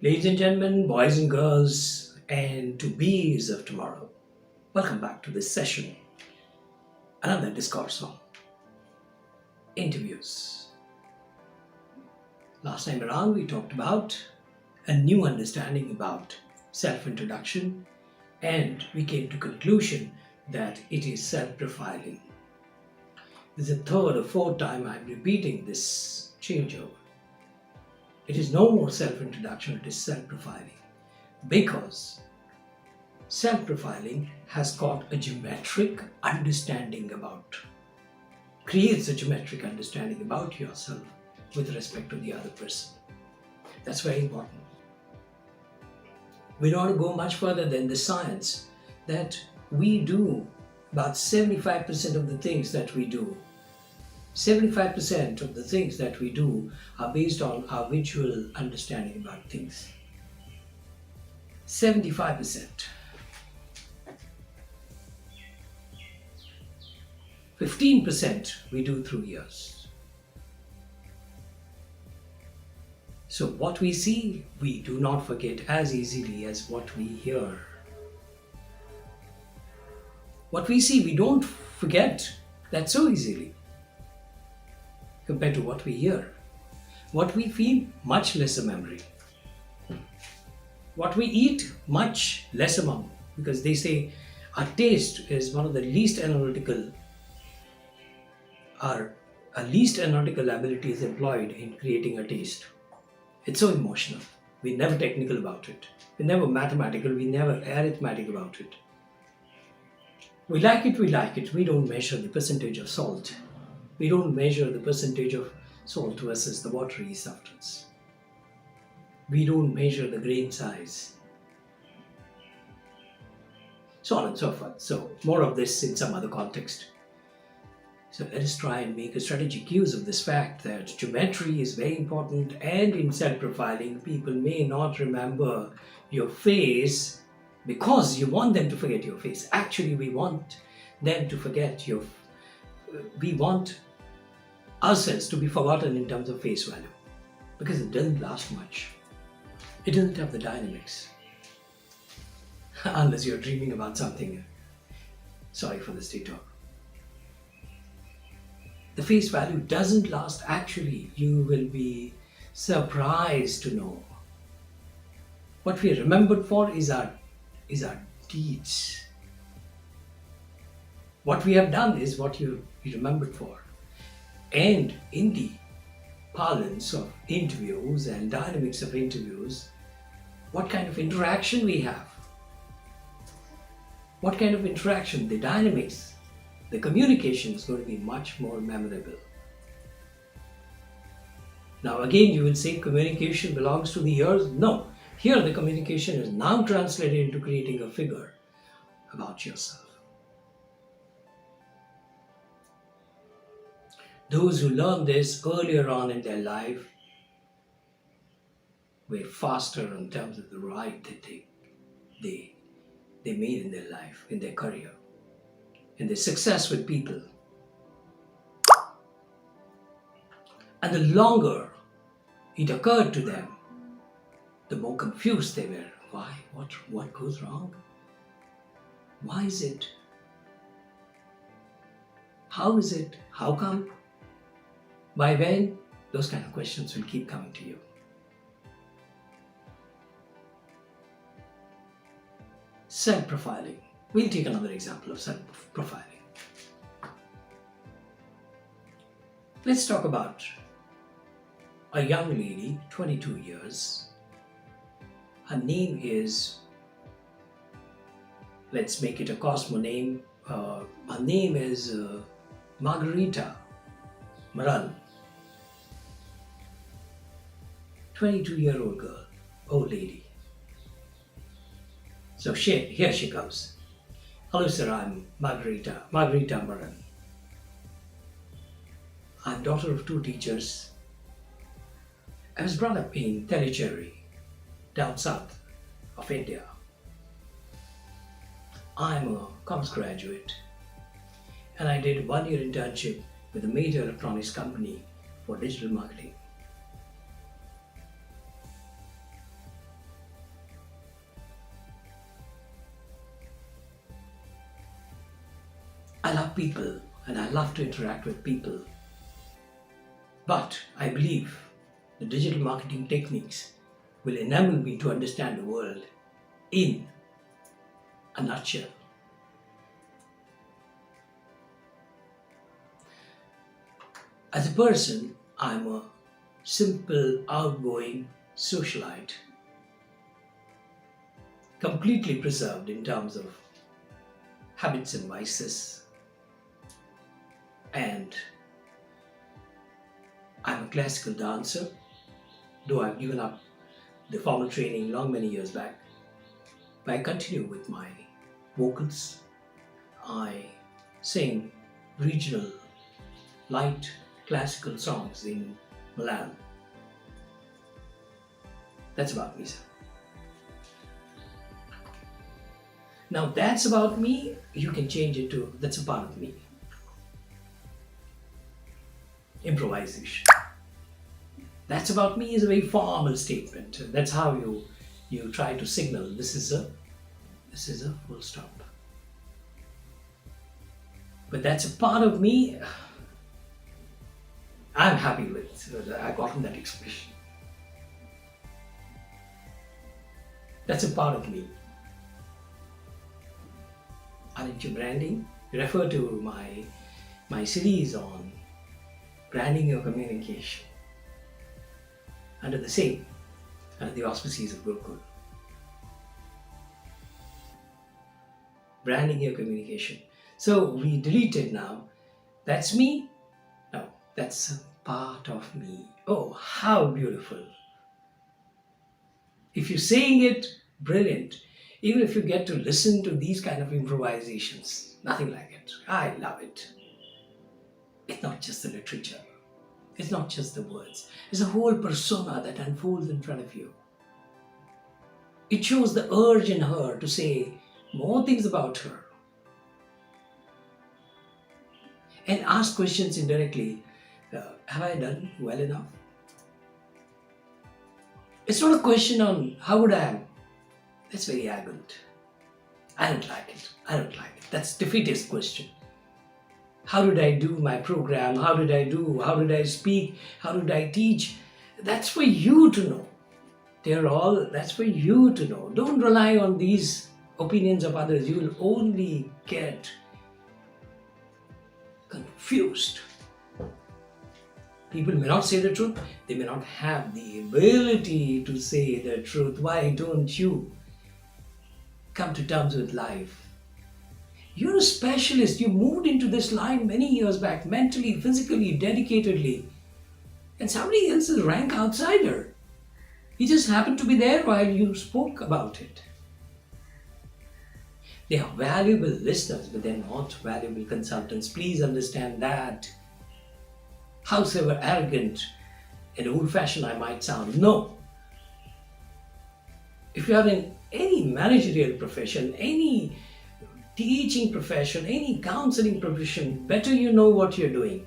Ladies and gentlemen, boys and girls, and to bees of tomorrow, welcome back to this session. Another discourse on interviews. Last time around, we talked about a new understanding about self-introduction, and we came to conclusion that it is self-profiling. This is the third or fourth time I'm repeating this changeover. It is no more self-introduction, it is self-profiling. Because self-profiling has got a geometric understanding creates a geometric understanding about yourself with respect to the other person. That's very important. We don't want to go much further than the science that we do about 75% of the things that we do. 75% of the things that we do are based on our visual understanding about things. 75%. 15% we do through ears. So what we see, we do not forget as easily as what we hear. What we see, we don't forget that so easily compared to what we hear. What we feel, much lesser memory. What we eat, much lesser memory. Because they say our taste is one of the least analytical, our least analytical ability is employed in creating a taste. It's so emotional. We're never technical about it. We're never mathematical. We're never arithmetic about it. We like it, we like it. We don't measure the percentage of salt. We don't measure the percentage of salt versus the watery substance. We don't measure the grain size. So on and so forth. So more of this in some other context. So let us try and make a strategic use of this fact that geometry is very important, and in self-profiling, people may not remember your face because you want them to forget your face. Actually, we want them to forget we want ourselves to be forgotten in terms of face value because it doesn't last much. It doesn't have the dynamics. Unless you're dreaming about something. Sorry for this detour. The face value doesn't last. Actually, you will be surprised to know. What we are remembered for is our deeds. What we have done is what you remembered for. And in the parlance of interviews and dynamics of interviews, what kind of interaction we have. What kind of interaction, the dynamics, the communication is going to be much more memorable. Now again, you will say communication belongs to the ears. No, here the communication is now translated into creating a figure about yourself. Those who learn this earlier on in their life were faster in terms of the ride that they made in their life, in their career, in their success with people. And the longer it occurred to them, the more confused they were. Why? What goes wrong? Why is it? How is it? How come? By when? Those kind of questions will keep coming to you. Self-profiling. We'll take another example of self-profiling. Let's talk about a young lady, 22 years. Her name is, let's make it a Cosmo name. Her name is Margarita Maran. 22-year-old girl, old lady. So here she comes. Hello sir, I'm Margarita Maran. I'm daughter of two teachers. I was brought up in Tellicherry, down south of India. I'm a commerce graduate and I did a 1-year internship with a major electronics company for digital marketing. I love people and I love to interact with people. But I believe the digital marketing techniques will enable me to understand the world in a nutshell. As a person, I'm a simple, outgoing socialite, completely preserved in terms of habits and vices, and I'm a classical dancer, though I've given up the formal training long many years back. But I continue with my vocals. I sing regional light classical songs in Malayalam. That's about me, sir. Now that's about me, you can change it to that's a part of me. Improvisation. That's about me is a very formal statement. That's how you try to signal this is a full stop. But that's a part of me. I'm happy with. I got that expression. That's a part of me. Aren't you branding? Refer to my series on branding your communication under the auspices of Gurukul. Branding your communication. So we deleted now. That's me? No, that's a part of me. Oh, how beautiful. If you're saying it, brilliant. Even if you get to listen to these kind of improvisations, nothing like it. I love it. It's not just the literature. It's not just the words. It's a whole persona that unfolds in front of you. It shows the urge in her to say more things about her and ask questions indirectly. Have I done well enough? It's not a question on how good I am. That's very arrogant. I don't like it. That's defeatist question. How did I do my program? How did I speak? How did I teach? That's for you to know. That's for you to know. Don't rely on these opinions of others. You will only get confused. People may not say the truth. They may not have the ability to say the truth. Why don't you come to terms with life? You're a specialist. You moved into this line many years back, mentally, physically, dedicatedly. And somebody else is a rank outsider. He just happened to be there while you spoke about it. They are valuable listeners, but they're not valuable consultants. Please understand that. Howsoever arrogant and old-fashioned I might sound, no. If you are in any managerial profession, any teaching profession, any counseling profession, better you know what you're doing.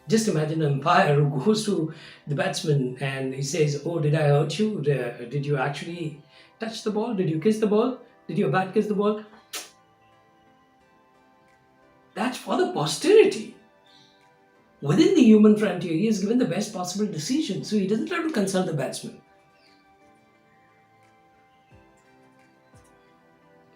Just imagine an umpire who goes to the batsman and he says, "Oh, did I hurt you? Did you actually touch the ball? Did you kiss the ball? Did your bat kiss the ball?" That's for the posterity. Within the human frontier, he has given the best possible decision, so he doesn't have to consult the batsman.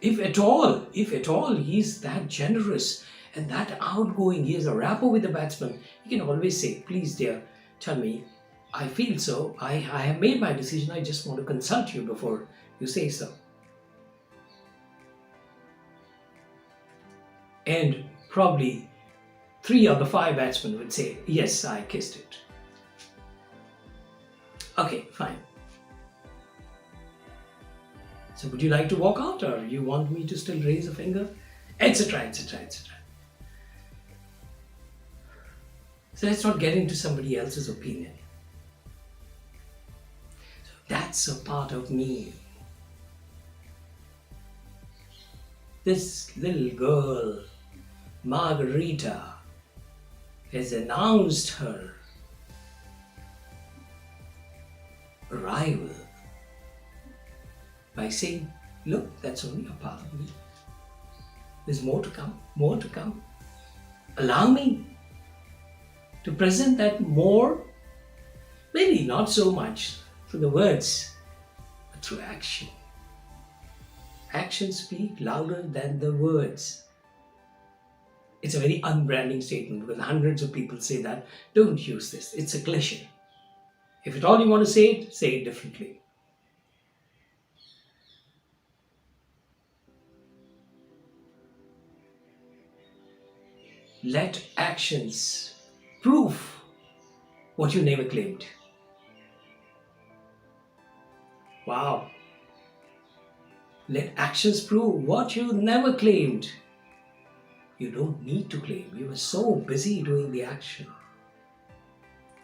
If at all, he's that generous and that outgoing, he has a rapport with the batsman, he can always say, "Please, dear, tell me, I feel so, I have made my decision, I just want to consult you before you say so." And probably 3 of the 5 batsmen would say, "Yes, I kissed it." Okay, fine. So would you like to walk out, or you want me to still raise a finger? Etc, etc, etc. So let's not get into somebody else's opinion. So that's a part of me. This little girl, Margarita, has announced her arrival by saying, "Look, that's only a part of me." There's more to come, more to come. Allow me to present that more, maybe not so much through the words, but through action. Actions speak louder than the words. It's a very unbranding statement because hundreds of people say that. Don't use this. It's a cliche. If at all you want to say it differently. Let actions prove what you never claimed. Wow. Let actions prove what you never claimed. You don't need to claim. You were so busy doing the action.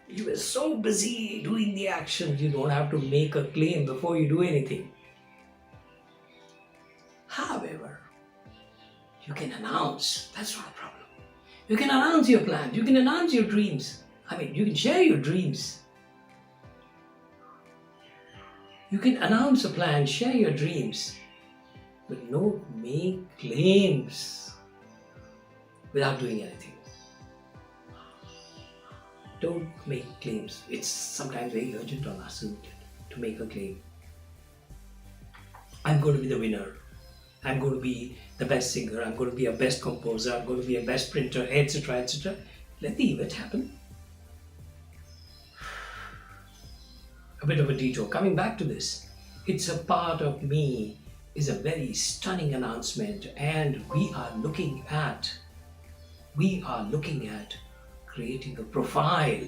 You were so busy doing the action, you don't have to make a claim before you do anything. However, you can announce. That's not a problem. You can announce your plans. You can announce your dreams. You can share your dreams. You can announce a plan, share your dreams, but don't make claims without doing anything. Don't make claims. It's sometimes very urgent on us, isn't it, to make a claim. I'm going to be the winner. I'm going to be the best singer. I'm going to be a best composer. I'm going to be a best printer, etc., etc. Let the event happen. A bit of a detour. Coming back to this, It's a Part of Me is a very stunning announcement, and we are looking at creating a profile.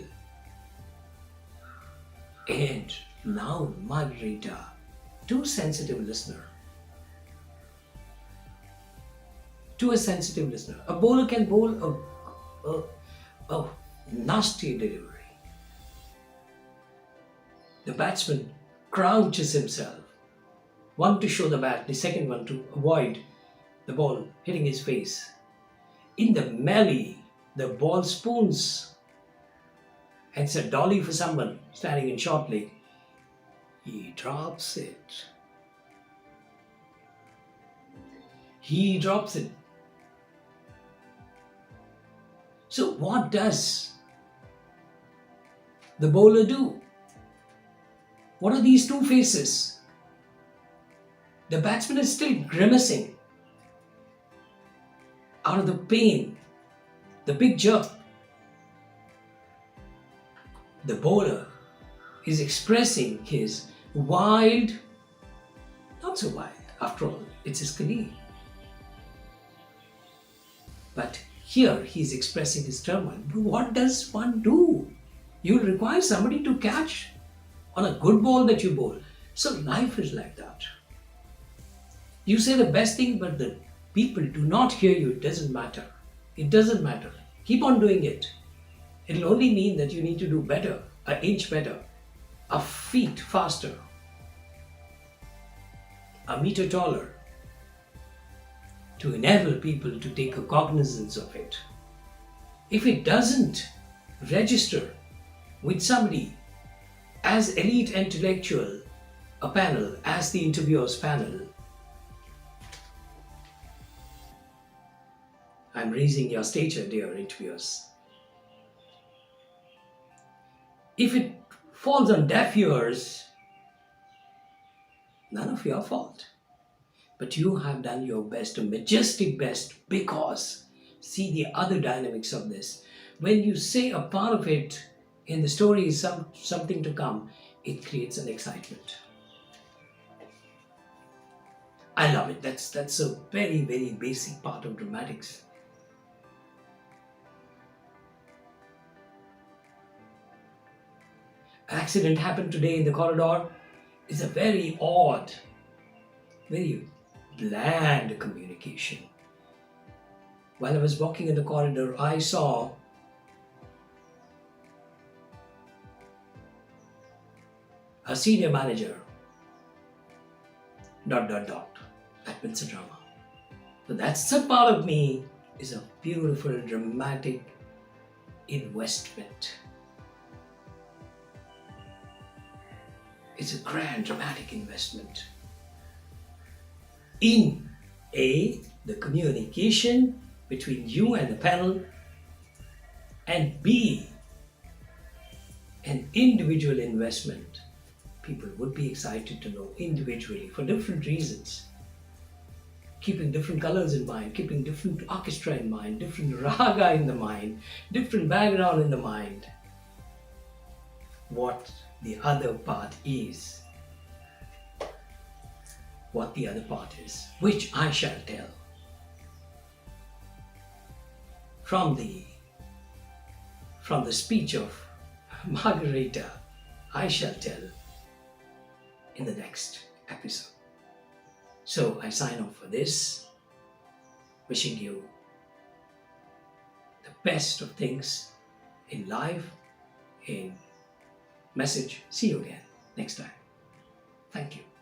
And now, Margarita, to a sensitive listener, a bowler can bowl a nasty delivery. The batsman crouches himself, one to show the bat, the second one to avoid the ball hitting his face. In the melee, the ball spoons, and it's a dolly for someone standing in short leg. He drops it. So what does the bowler do? What are these two faces? The batsman is still grimacing out of the pain, the big jerk. The bowler is expressing his wild, not so wild, after all, it's his colleague. But here he's expressing his turmoil. What does one do? You'll require somebody to catch on a good ball that you bowl. So life is like that. You say the best thing, but the people do not hear you. It doesn't matter. It doesn't matter. Keep on doing it. It'll only mean that you need to do better, an inch better, a feet faster, a meter taller, to enable people to take a cognizance of it. If it doesn't register with somebody as elite intellectual, a panel, as the interviewer's panel, I'm raising your stature, dear interviewers. If it falls on deaf ears, none of your fault. But you have done your best, a majestic best, because see the other dynamics of this. When you say a part of it in the story is something to come, it creates an excitement. I love it. That's a very, very basic part of dramatics. Accident happened today in the corridor. It's a very odd, very bland communication. While I was walking in the corridor, I saw a senior manager, ... That a drama. So That's a Part of Me is a beautiful, dramatic investment. It's a grand, dramatic investment in a the communication between you and the panel, and B, an individual investment. People would be excited to know individually for different reasons, keeping different colors in mind, keeping different orchestra in mind, different raga in the mind, different background in the mind, what the other part is, which I shall tell. From the speech of Margareta, I shall tell in the next episode. So I sign off for this, wishing you the best of things in life, in message. See you again next time. Thank you.